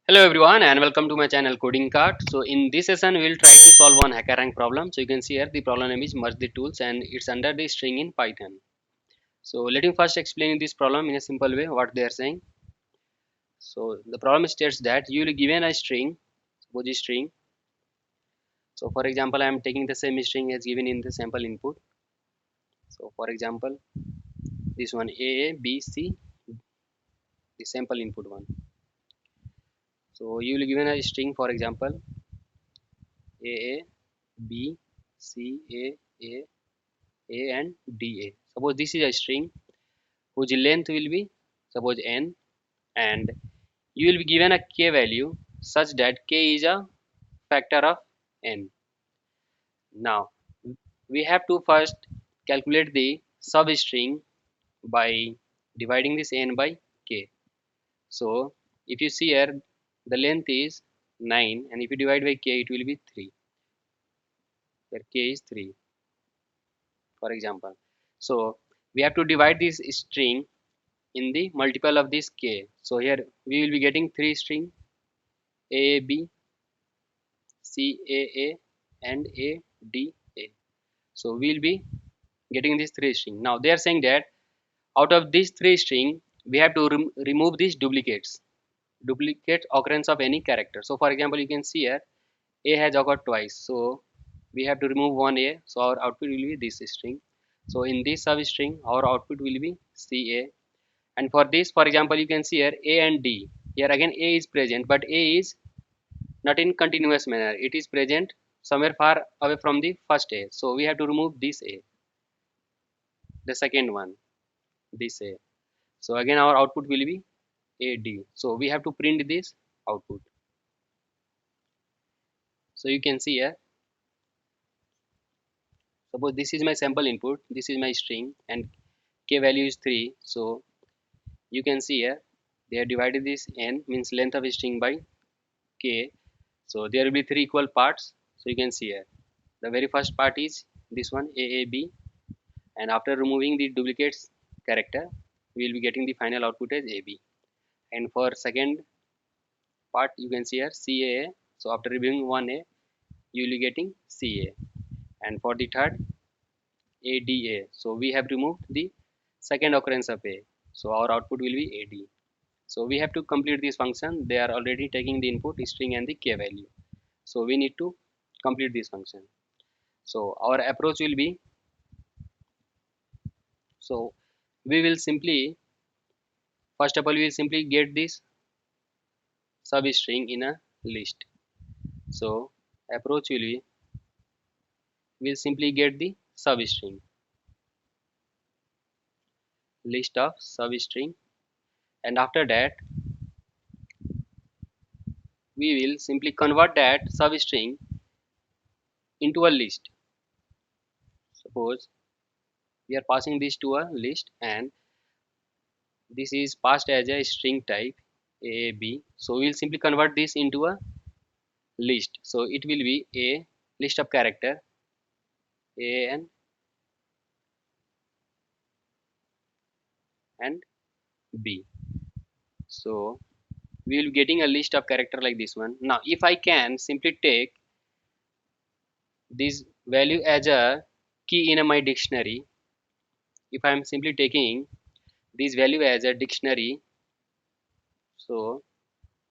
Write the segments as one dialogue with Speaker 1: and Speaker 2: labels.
Speaker 1: Hello everyone and welcome to my channel Coding Cart. So in this session we will try to solve one HackerRank problem. So you can see here the problem name is merge the tools and it's under the string in Python. So let me first explain this problem in a simple way what they are saying. So the problem states that you will be given a string, suppose a string. So for example I am taking the same string as given in the sample input. So for example this one A B C, the sample input one. So you will be given a string, for example A B C A and DA. Suppose this is a string whose length will be suppose n, and you will be given a k value such that k is a factor of n. Now we have to first calculate the substring by dividing this n by k. So if you see here the length is 9 and if you divide by k it will be 3, where k is 3 for example. So we have to divide this string in the multiple of this k. So here we will be getting three string A B C A and A D A. So we will be getting these three string. Now they are saying that out of these three string we have to remove these duplicate occurrence of any character. So for example you can see here A has occurred twice, so we have to remove one A, so our output will be this string. So in this substring our output will be CA. And for this, for example, you can see here A and D. Here again A is present, but A is not in continuous manner. It is present somewhere far away from the first A. So we have to remove this A, the second one, this A. So again our output will be AD. So we have to print this output. So you can see here, suppose this is my sample input, this is my string, and K value is 3. So you can see here, they have divided this N means length of string by K. So there will be three equal parts. So you can see here the very first part is this one AAB, and after removing the duplicates character we will be getting the final output as AB. And for second part you can see here CAA, so after removing one A you will be getting CA. And for the third ADA, so we have removed the second occurrence of A, so our output will be AD. So we have to complete this function. They are already taking the input string and the K value, so we need to complete this function. So our approach will be, so we will simply, first of all we will simply get this substring in a list. So approach will be, we'll simply get the substring, list of substring, and after that we will simply convert that substring into a list. Suppose we are passing this to a list and this is passed as a string type A B, so we'll simply convert this into a list. So it will be a list of character A and B. So we will be getting a list of character like this one. Now if I can simply take this value as a key in my dictionary, if I am simply taking this value as a dictionary, so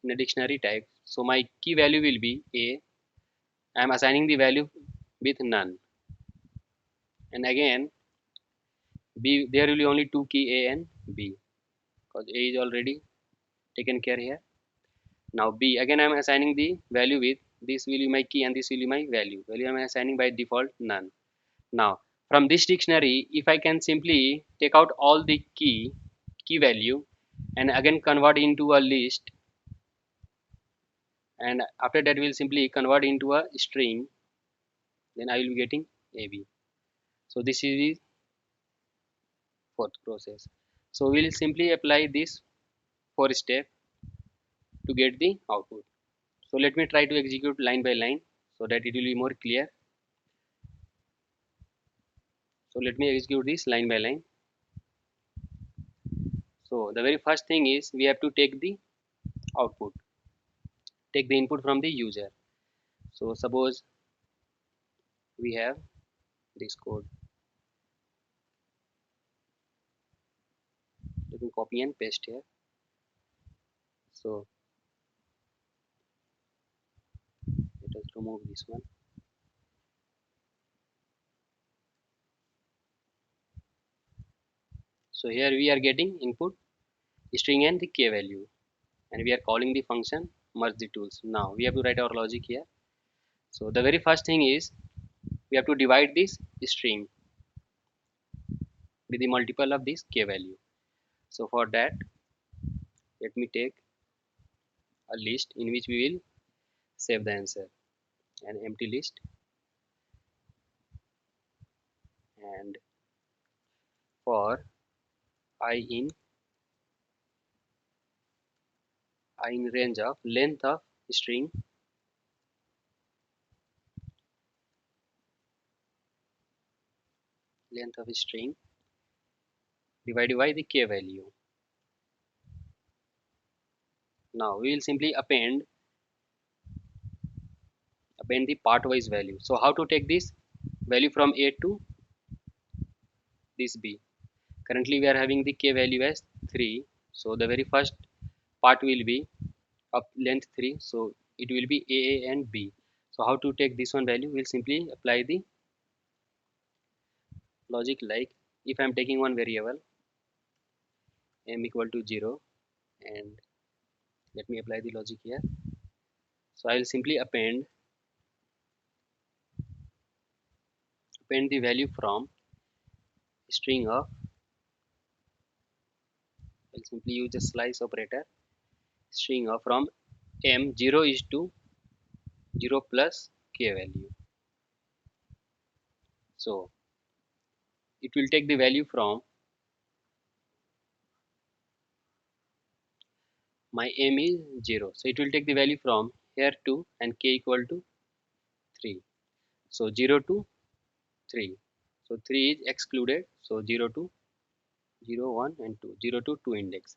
Speaker 1: in a dictionary type, so my key value will be A. I am assigning the value with none, and again B, there will be only two key A and B because A is already taken care here. Now B, again I am assigning the value with, this will be my key and this will be my value I am assigning by default none. Now from this dictionary if I can simply take out all the key value and again convert into a list, and after that we'll simply convert into a string, then I will be getting AB. So this is the fourth process. So we'll simply apply this four step to get the output. So let me try to execute line by line so that it will be more clear. So let me execute this line by line. So the very first thing is we have to take the output. take the input from the user. So suppose we have this code. Let me copy and paste here. So let us remove this one. So here we are getting input string and the k value, and we are calling the function merge the tools. Now we have to write our logic here. So the very first thing is we have to divide this string with the multiple of this k value. So for that, let me take a list in which we will save the answer, an empty list, and for I in range of length of string divided by the k value. Now we will simply append the part-wise value. So how to take this value from A to this B? Currently we are having the k value as 3. So the very first part will be of length 3. So it will be A and B. So how to take this one value? We'll simply apply the logic like if I'm taking one variable m equal to 0, and let me apply the logic here. So I will simply append the value from string of, I'll simply use the slice operator, string of from m 0 is to 0 plus k value. So it will take the value from my m is 0. So it will take the value from here to and k equal to 3. So 0 to 3. So 3 is excluded. So 0 to 0, 1 and 2. 0 to 2 index.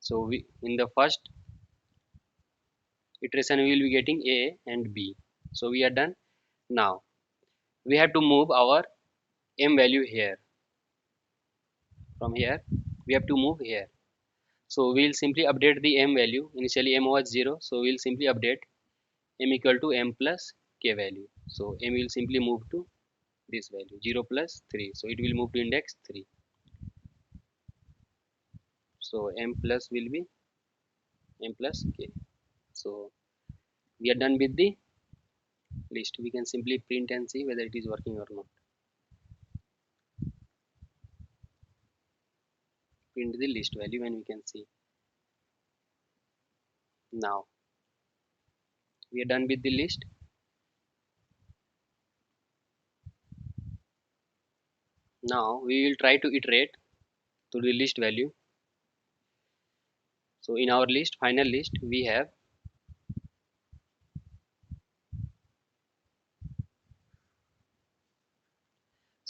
Speaker 1: So we in the first iteration we will be getting A and B. So we are done. Now we have to move our m value here. From here we have to move here. So we'll simply update the m value. Initially m was 0. So we'll simply update m equal to m plus k value. So m will simply move to this value 0 plus 3. So it will move to index 3. So m plus will be m plus k. So we are done with the list. We can simply print and see whether it is working or not. Print the list value and we can see. Now we are done with the list. Now we will try to iterate to the list value. So in our list, final list, we have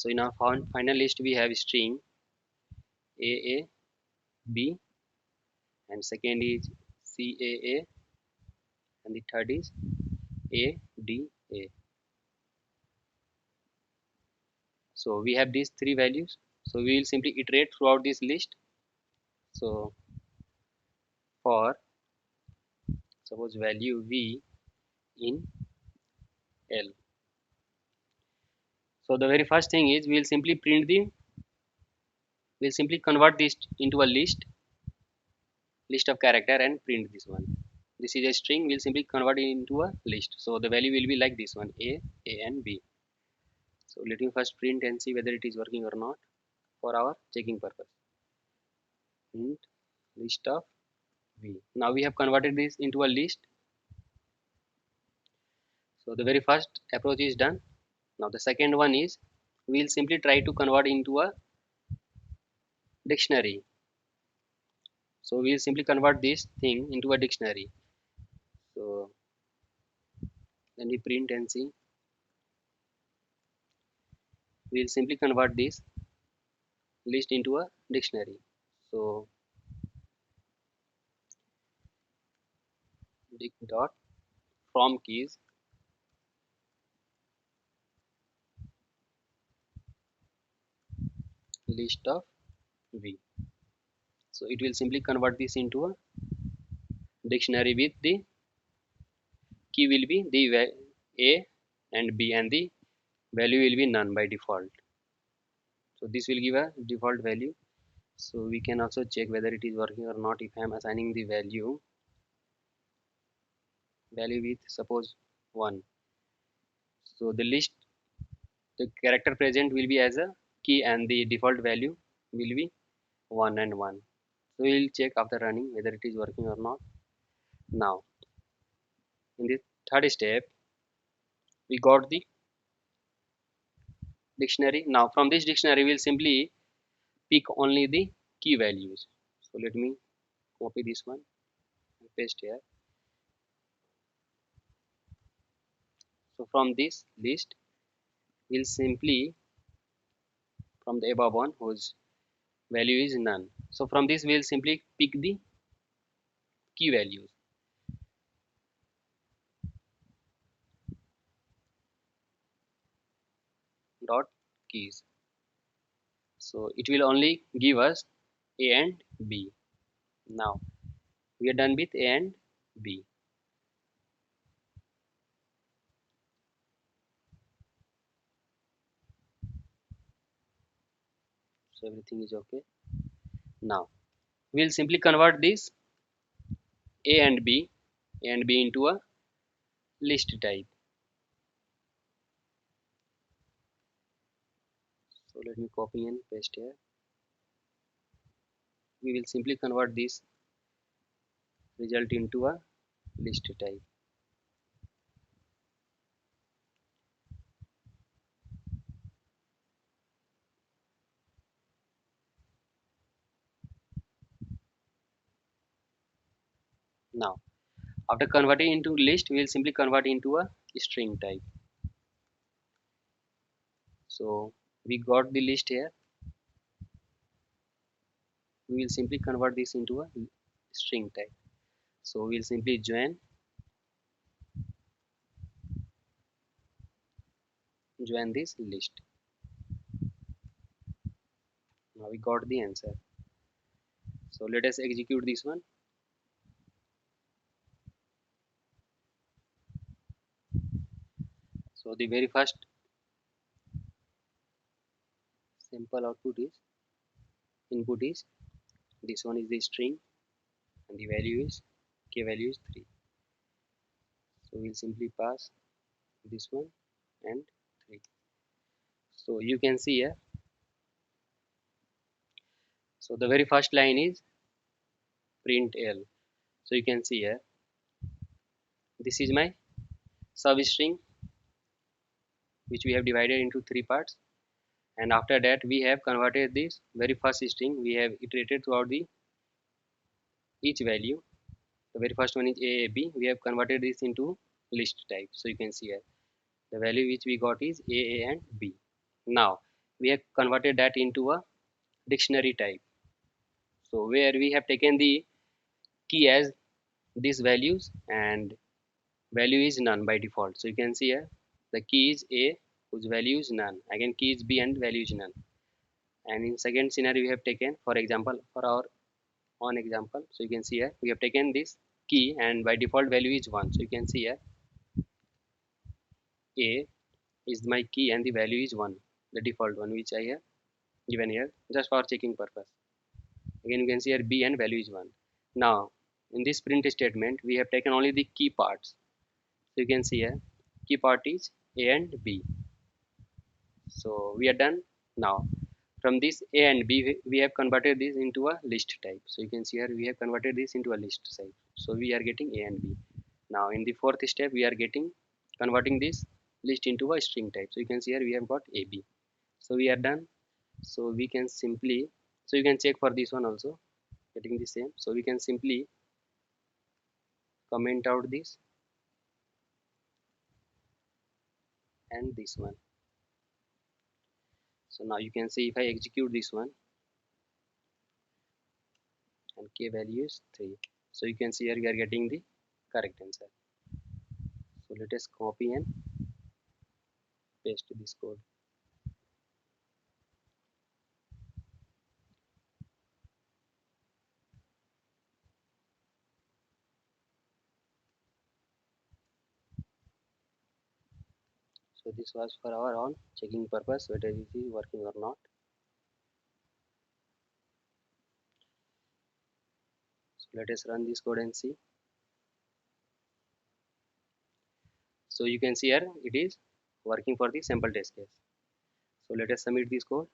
Speaker 1: in our final list we have string A B, and second is CAA, and the third is ADA. So we have these three values. So we will simply iterate throughout this list. So for suppose value V in L. So the very first thing is we will simply we'll simply convert this into a list of character and print this one. This is a string, we'll simply convert it into a list. So the value will be like this one, A and B. So let me first print and see whether it is working or not for our checking purpose. Print list of V. Now we have converted this into a list. So the very first approach is done. Now the second one is we'll simply try to convert into a dictionary. So we'll simply convert this thing into a dictionary. So then we print and see. We'll simply convert this list into a dictionary. So dict dot from keys list of v. So it will simply convert this into a dictionary with the key will be the a and b, and the value will be none by default. So this will give a default value. So we can also check whether it is working or not if I am assigning the value with suppose 1. So the list, the character present will be as a key and the default value will be 1 and 1. So we will check after running whether it is working or not. Now in the third step we got the dictionary. Now from this dictionary we will simply pick only the key values. So let me copy this one and paste here. So from this list we'll simply, from the above one whose value is none, so from this we'll simply pick the key values. Dot keys. So it will only give us a and b. Now we are done with a and b. So everything is okay. Now we'll simply convert this a and b into a list type. So let me copy and paste here. We will simply convert this result into a list type. Now after converting into list we will simply convert into a string type. So we got the list here. We will simply convert this into a string type. So we will simply join this list. Now we got the answer. So let us execute this one. So the very first simple output is input is this one is the string and the value is k value is 3. So we'll simply pass this one and 3. So you can see here. So the very first line is print l. So you can see here. This is my substring which we have divided into 3 parts, and after that we have converted this very first string. We have iterated throughout the each value. The very first one is AAB. We have converted this into list type. So you can see here the value which we got is A and B. Now we have converted that into a dictionary type. So where we have taken the key as these values and value is none by default. So you can see here the key is A whose value is none. Again key is B and value is none. And in second scenario we have taken, for example, for our on example, so you can see here we have taken this key and by default value is 1. So you can see here A is my key and the value is 1, the default one which I have given here just for checking purpose. Again you can see here B and value is 1. Now in this print statement we have taken only the key parts. So you can see here key part is A and B. So we are done. Now from this A and B we have converted this into a list type. So you can see here we have converted this into a list type. So we are getting A and B. Now in the fourth step we are getting converting this list into a string type. So you can see here we have got AB. So we are done. So we can simply, so you can check for this one also getting the same. So we can simply comment out this and this one. So now you can see if I execute this one and k value is 3. So you can see here we are getting the correct answer. So let us copy and paste this code. So this was for our own checking purpose whether it is working or not. So let us run this code and see. So you can see here it is working for the sample test case. So let us submit this code.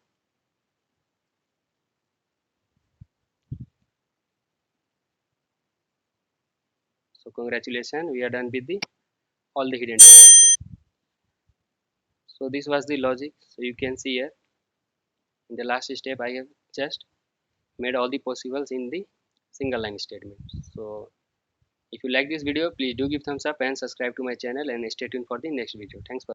Speaker 1: So congratulations, we are done with the all the hidden test cases. So this was the logic. So you can see here in the last step I have just made all the possibles in the single line statement. So if you like this video, please do give thumbs up and subscribe to my channel and stay tuned for the next video. Thanks for